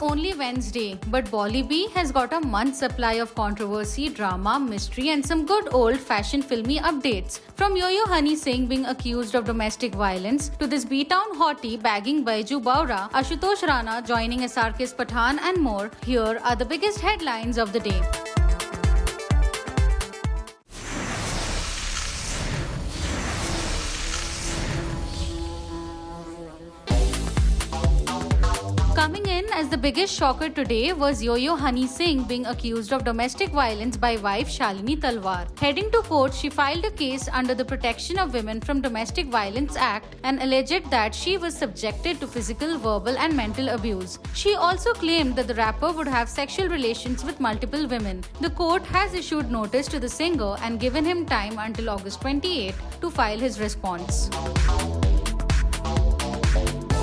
only Wednesday, but Bolly B has got a month's supply of controversy, drama, mystery, and some good old-fashioned filmy updates. From Yo-Yo Honey Singh being accused of domestic violence to this B-Town hottie bagging Baiju Bawra, Ashutosh Rana joining SRK's Pathaan, and more, here are the biggest headlines of the day. Coming in as the biggest shocker today was Yo-Yo Honey Singh being accused of domestic violence by wife Shalini Talwar. Heading to court, she filed a case under the Protection of Women from Domestic Violence Act and alleged that she was subjected to physical, verbal and mental abuse. She also claimed that the rapper would have sexual relations with multiple women. The court has issued notice to the singer and given him time until August 28 to file his response.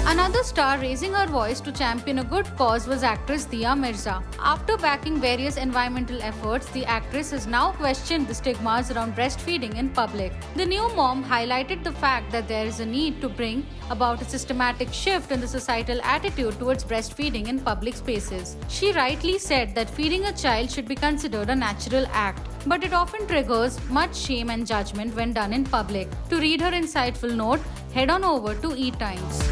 Another star raising her voice to champion a good cause was actress Dia Mirza. After backing various environmental efforts, the actress has now questioned the stigmas around breastfeeding in public. The new mom highlighted the fact that there is a need to bring about a systematic shift in the societal attitude towards breastfeeding in public spaces. She rightly said that feeding a child should be considered a natural act, but it often triggers much shame and judgment when done in public. To read her insightful note, head on over to E-Times.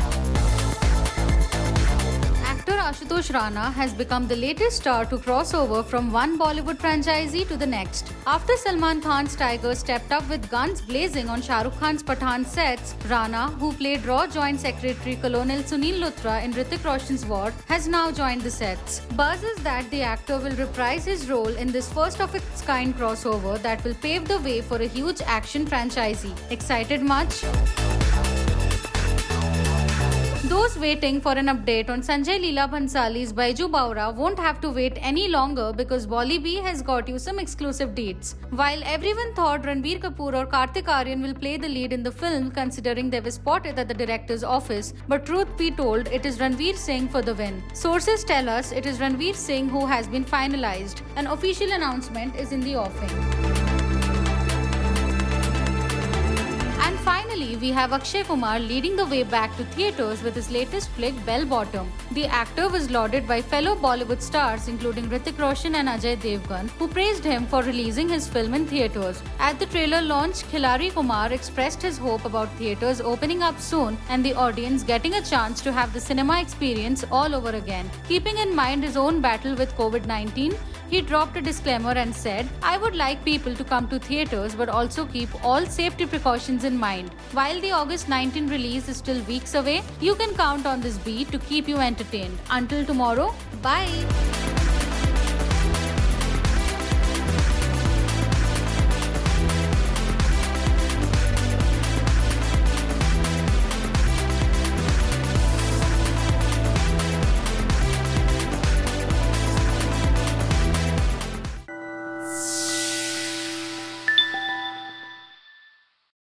Actor Ashutosh Rana has become the latest star to cross over from one Bollywood franchisee to the next. After Salman Khan's Tiger stepped up with guns blazing on Shah Rukh Khan's Pathaan sets, Rana, who played Raw Joint Secretary Colonel Sunil Luthra in Hrithik Roshan's War, has now joined the sets. Buzz is that the actor will reprise his role in this first-of-its-kind crossover that will pave the way for a huge action franchisee. Excited much? Those waiting for an update on Sanjay Leela Bhansali's Baiju Bawra won't have to wait any longer because Bolly B has got you some exclusive dates. While everyone thought Ranbir Kapoor or Kartik Aaryan will play the lead in the film considering they were spotted at the director's office, but truth be told, it is Ranveer Singh for the win. Sources tell us it is Ranveer Singh who has been finalized. An official announcement is in the offing. And finally, we have Akshay Kumar leading the way back to theatres with his latest flick Bell Bottom. The actor was lauded by fellow Bollywood stars including Hrithik Roshan and Ajay Devgan, who praised him for releasing his film in theatres. At the trailer launch, Khilari Kumar expressed his hope about theatres opening up soon and the audience getting a chance to have the cinema experience all over again. Keeping in mind his own battle with COVID-19, he dropped a disclaimer and said, "I would like people to come to theatres but also keep all safety precautions in mind. While the August 19 release is still weeks away, you can count on this beat to keep you entertained. Until tomorrow, bye."